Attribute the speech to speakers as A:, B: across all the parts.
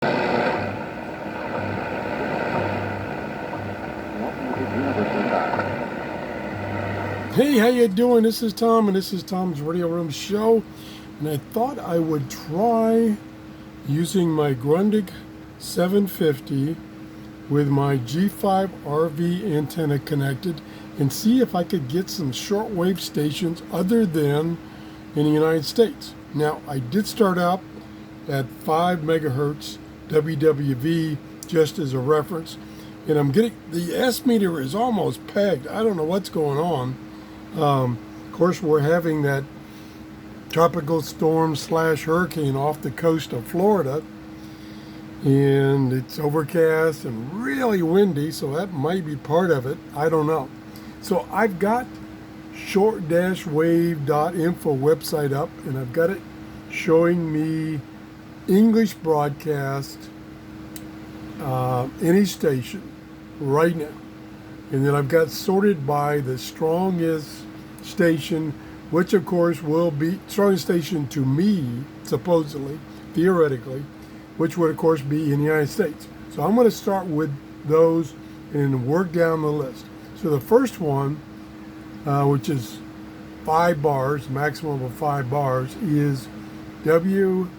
A: Hey, how you doing? This is Tom, and this is Tom's Radio Room Show. And I thought I would try using my Grundig 750 with my G5 RV antenna connected and see if I could get some shortwave stations other than in the United States. Now, I did start out at 5 megahertz WWV just as a reference, and I'm getting the S meter is almost pegged. I don't know what's going on. Of course, we're having that tropical storm / hurricane off the coast of Florida, and it's overcast and really windy, so that might be part of it. I don't know. So I've got short-wave.info website up, and I've got it showing me English broadcast any station right now. And then I've got sorted by the strongest station, which of course will be strongest station to me, supposedly, theoretically, which would of course be in the United States. So I'm going to start with those and work down the list. So the first one, which is 5 bars, maximum of 5 bars, is WHRI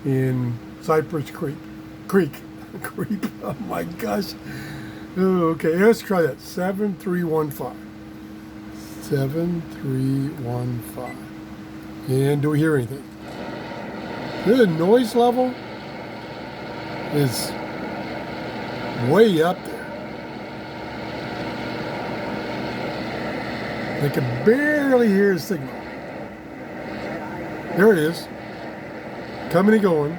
A: in Cypress Creek. Creep. Oh my gosh. Okay, let's try that. 7315. 7315. And do we hear anything? The noise level is way up there. I can barely hear a signal. There it is. Coming and going.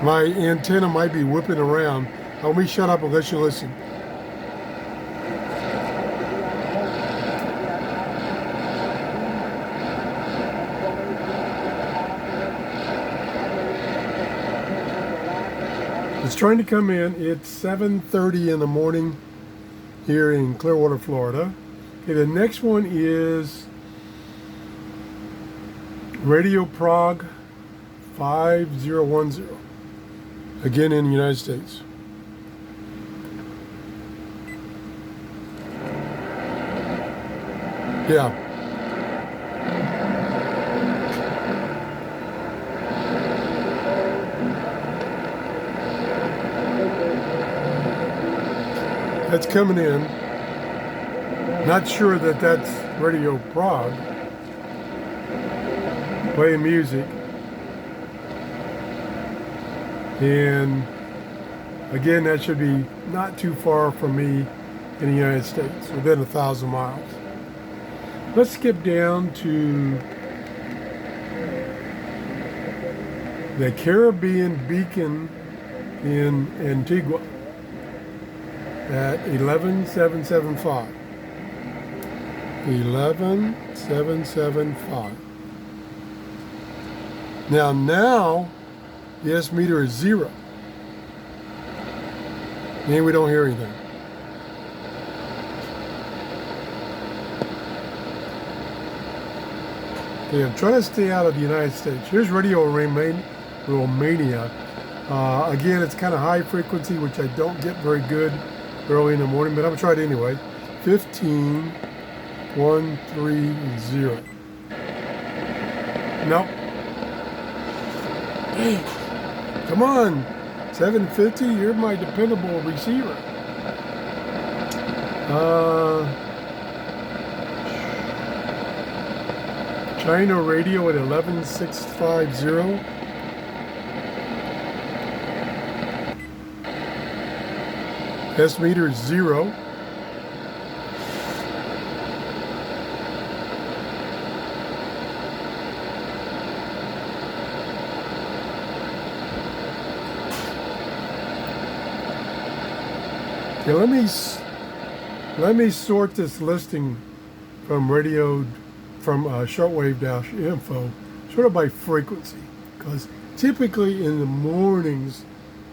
A: My antenna might be whipping around. Let me shut up and let you listen. It's trying to come in. It's 7:30 in the morning here in Clearwater, Florida. Okay, the next one is Radio Prague 5010. Again in the United States. Yeah. That's coming in. Not sure that that's Radio Prague playing music. And again, that should be not too far from me in the United States, within 1,000 miles. Let's skip down to the Caribbean Beacon in Antigua at 11775. 11775. Now the S meter is 0. And we don't hear anything. Okay, I'm trying to stay out of the United States. Here's Radio Romania. Again, it's kind of high frequency, which I don't get very good early in the morning, but I'm going to try it anyway. 15130. Nope. Hey, come on. 750, you're my dependable receiver. China radio at 11650. S meter is 0. Okay, let me sort this listing from shortwave-info sort of by frequency, because typically in the mornings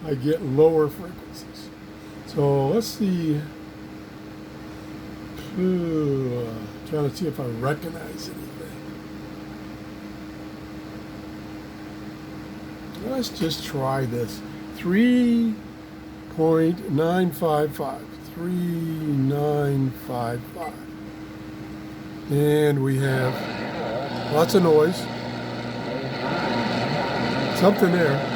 A: I get lower frequencies. So let's see. Trying to see if I recognize anything. Let's just try this. 3.955. 3955. And we have lots of noise. Something there.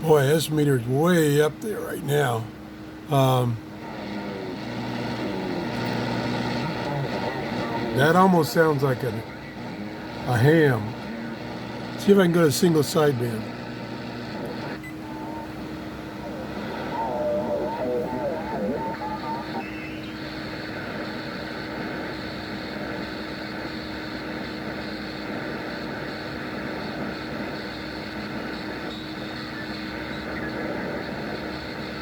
A: Boy, this meter's way up there right now. That almost sounds like a ham. See if I can go to single sideband.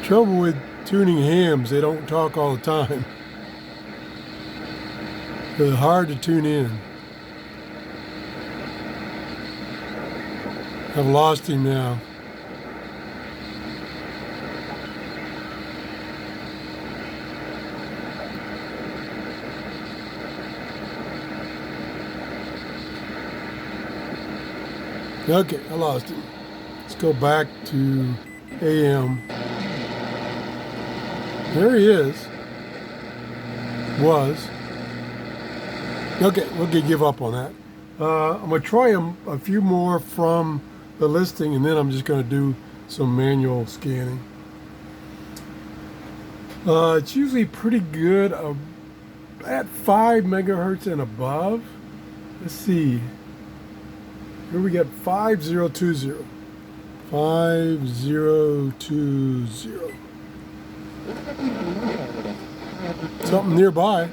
A: Trouble with tuning hams, they don't talk all the time. They're hard to tune in. I've lost him now. Okay, I lost him. Let's go back to AM. There he is. Was. Okay, we'll give up on that. I'm going to try a few more from the listing, and then I'm just going to do some manual scanning. It's usually pretty good at 5 megahertz and above. Let's see. Here we got 5020. 5020. Something nearby.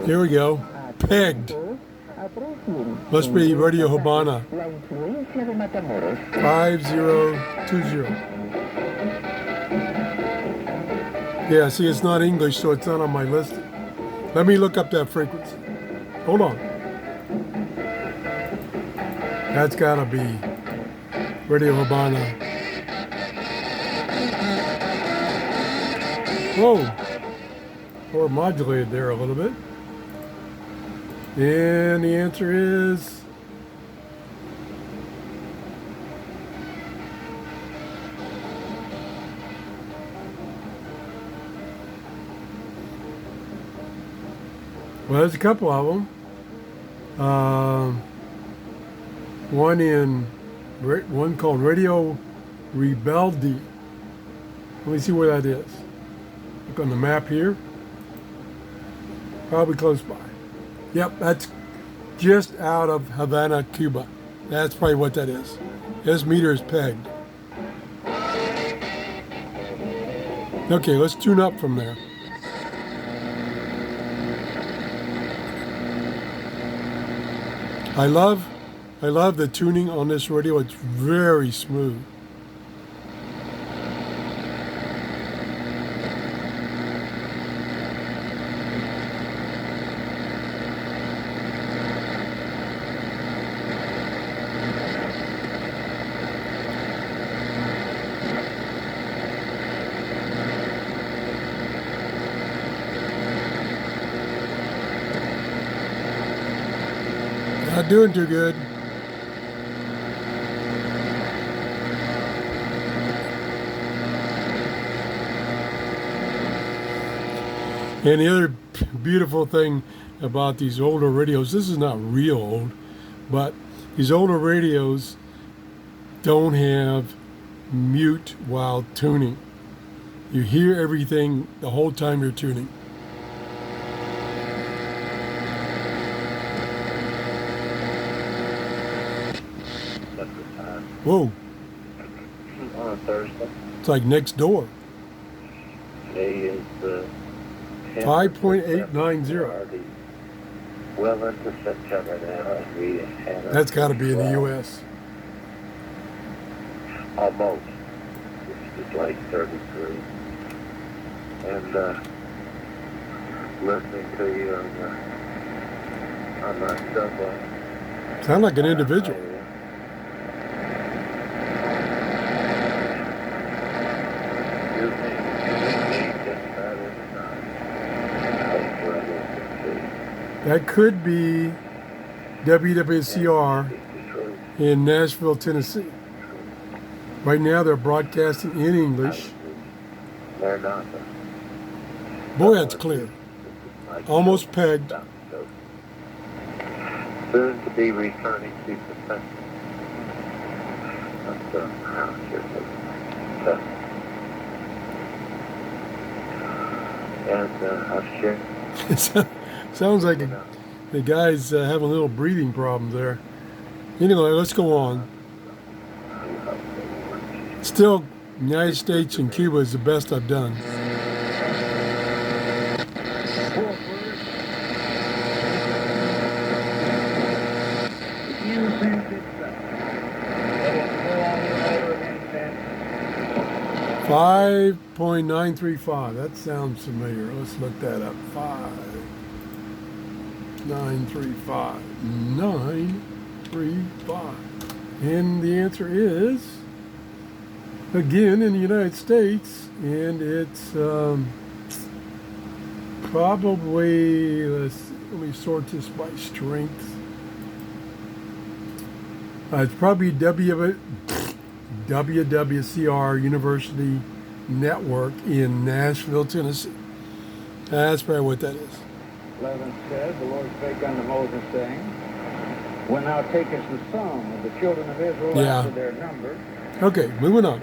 A: Here we go. Pegged. Must be Radio Habana. 5020. Yeah, see, it's not English, so it's not on my list. Let me look up that frequency. Hold on. That's gotta be Radio Habana. Whoa. Or modulated there a little bit. And the answer is well, there's a couple of them. One called Radio Rebeldi. Let me see where that is. Look on the map here. Probably close by. Yep, that's just out of Havana, Cuba. That's probably what that is. This meter is pegged. Okay, let's tune up from there. I love the tuning on this radio. It's very smooth. Not doing too good. And the other beautiful thing about these older radios, this is not real old, but these older radios don't have mute while tuning. You hear everything the whole time you're tuning. Whoa.
B: On a Thursday.
A: It's like next door.
B: Today is
A: 5.890.
B: well into September now, and we had
A: That's got to be in the U.S.
B: almost. It's like 33. And listening to you on my subway.
A: Sound like an individual. That could be WWCR in Nashville, Tennessee. Right now they're broadcasting in English.
B: They're not.
A: Boy, that's clear. Almost pegged.
B: Soon to be returning to perfection. And I've shared.
A: Sounds like the guy's having a little breathing problem there. Anyway, let's go on. Still, United States and Cuba is the best I've done. .935. That sounds familiar. Let's look that up. 5.935. 935. And the answer is, again, in the United States, and it's probably, let me sort this by strength. It's probably WWCR University Network in Nashville, Tennessee. That's probably what that is.
C: 11 said, the Lord spake unto Moses, saying, when thou takest the sum of the children of Israel after their number.
A: Okay, moving on.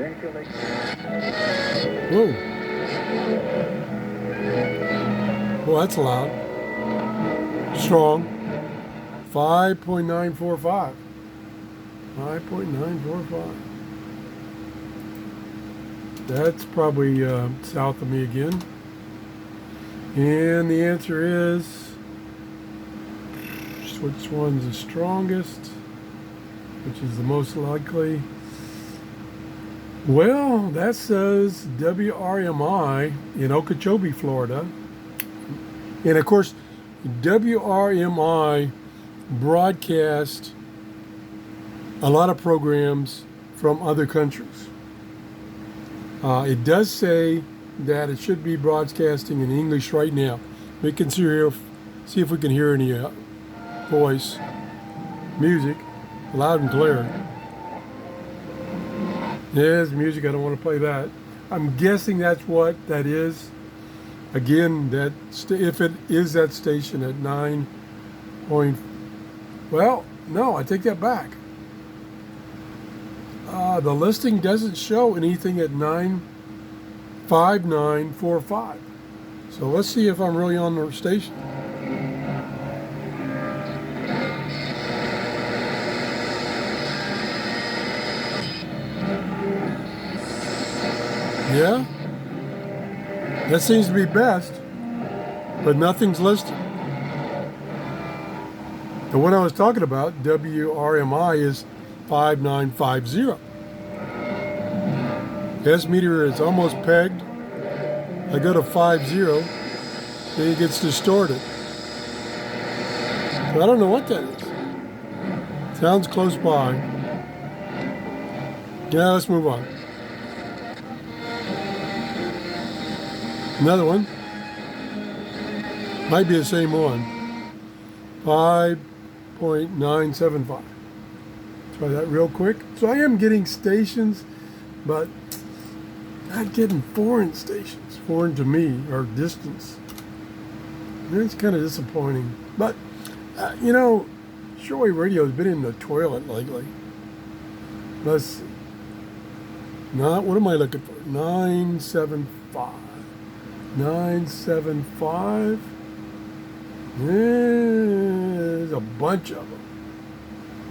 A: Whoa. Well, that's loud. Strong. 5.945. 5.945. That's probably south of me again. And the answer is, which one's the strongest? Which is the most likely? Well, that says WRMI in Okeechobee, Florida. And of course, WRMI broadcast a lot of programs from other countries. It does say that it should be broadcasting in English right now. We can see if we can hear any voice, music, loud and clear. Yes, music, I don't want to play that. I'm guessing that's what that is. Again, that if it is that station at 9 point, well, no, I take that back. The listing doesn't show anything at 95945. So let's see if I'm really on the station. Yeah, that seems to be best, but nothing's listed. The one I was talking about, WRMI, is 5950. Gas meter is almost pegged. I go to 50, then it gets distorted. So I don't know what that is. Sounds close by. Yeah, let's move on. Another one. Might be the same one. 5.975. Try that real quick. So I am getting stations, but not getting foreign stations. Foreign to me, or distance. And it's kind of disappointing. But, you know, shortwave radio has been in the toilet lately. Let's see. What am I looking for? 975. 975. There's a bunch of them.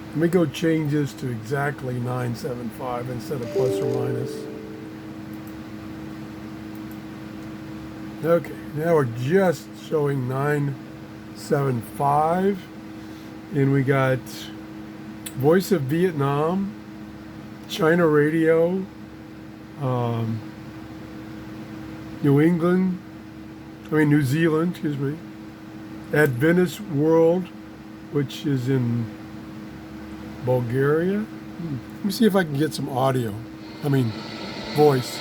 A: Let me go change this to exactly 975 instead of plus or minus. Okay, now we're just showing 975, and we got Voice of Vietnam, China Radio, New Zealand, excuse me, Adventist World, which is in Bulgaria. Let me see if I can get some audio. Voice.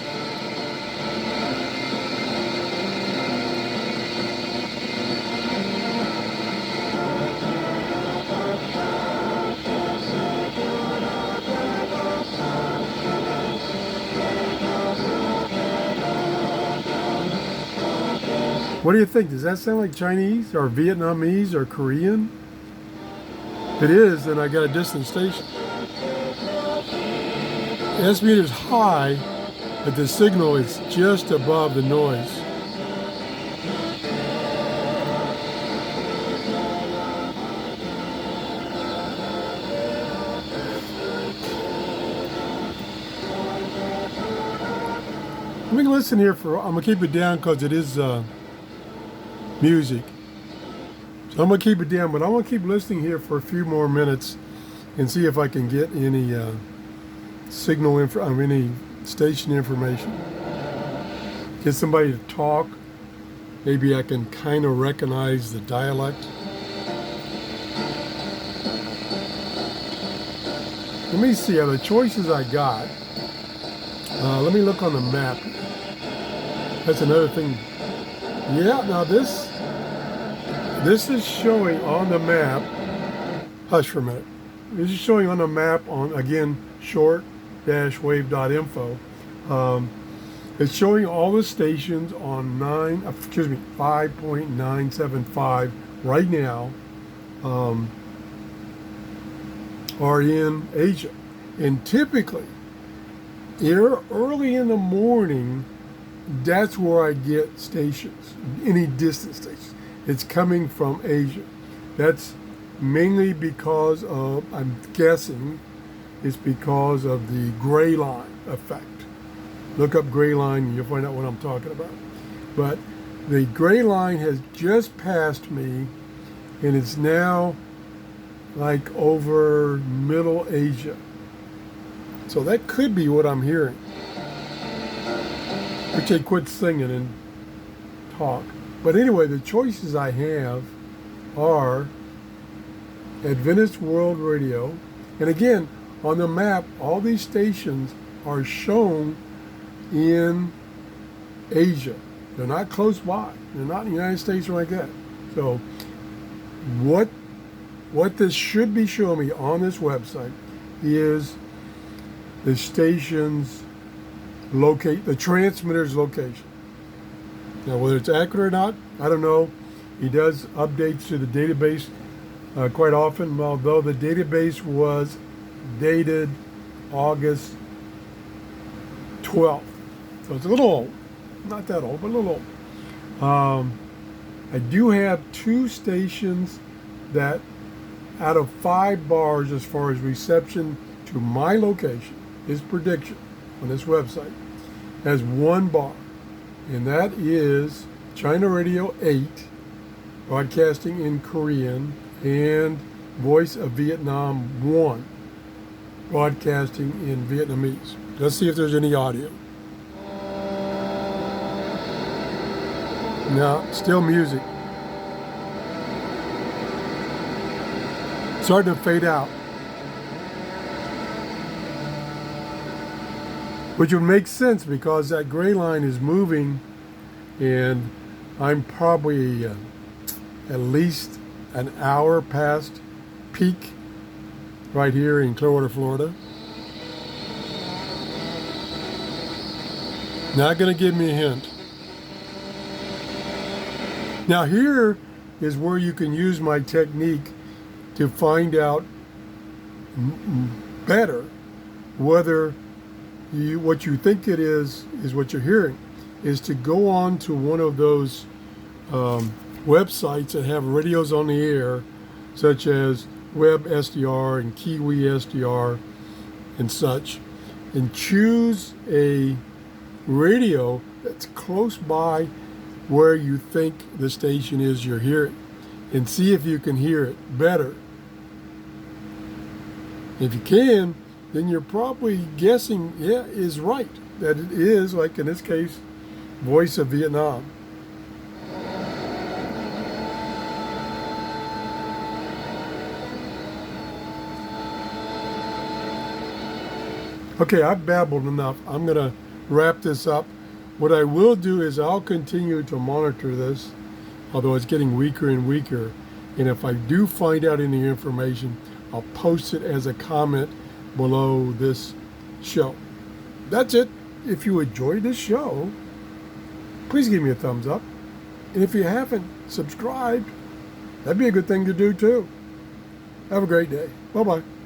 A: What do you think? Does that sound like Chinese or Vietnamese or Korean? If it is, then I got a distant station. The S meter's high, but the signal is just above the noise. Let me listen here I'm gonna keep it down because it is music. So I'm gonna keep it down, but I want to keep listening here for a few more minutes and see if I can get any any station information. Get somebody to talk. Maybe I can kind of recognize the dialect. Let me see the choices I got. Let me look on the map. That's another thing. Yeah, now this is showing on the map. Hush for a minute. This is showing on the map on, again, short-wave.info. It's showing all the stations on 5.975 right now are in Asia. And typically, early in the morning, that's where I get stations, any distance stations. It's coming from Asia. That's mainly because of, I'm guessing, it's because of the gray line effect. Look up gray line and you'll find out what I'm talking about. But the gray line has just passed me, and it's now like over Middle Asia. So that could be what I'm hearing. Okay, quit singing and talk. But anyway, the choices I have are Adventist World Radio. And again, on the map, all these stations are shown in Asia. They're not close by. They're not in the United States or like that. So what this should be showing me on this website is the station's the transmitter's location. Now, whether it's accurate or not, I don't know. He does updates to the database quite often, although the database was dated August 12th. So it's a little old. Not that old, but a little old. I do have 2 stations that, out of 5 bars as far as reception to my location, his prediction on this website, has 1 bar. And that is China Radio 8, broadcasting in Korean, and Voice of Vietnam 1, broadcasting in Vietnamese. Let's see if there's any audio. No, still music. Starting to fade out. Which would make sense because that gray line is moving, and I'm probably at least an hour past peak right here in Clearwater, Florida. Not going to give me a hint. Now here is where you can use my technique to find out better whether what you think it is what you're hearing, is to go on to one of those websites that have radios on the air, such as Web SDR and Kiwi SDR and such, and choose a radio that's close by where you think the station is you're hearing and see if you can hear it better. If you can, then you're probably guessing, yeah, is right, that it is, like in this case, Voice of Vietnam. Okay, I've babbled enough. I'm going to wrap this up. What I will do is I'll continue to monitor this, although it's getting weaker and weaker. And if I do find out any information, I'll post it as a comment below this show. That's it. If you enjoyed this show, please give me a thumbs up. And if you haven't subscribed, that'd be a good thing to do too. Have a great day. Bye-bye.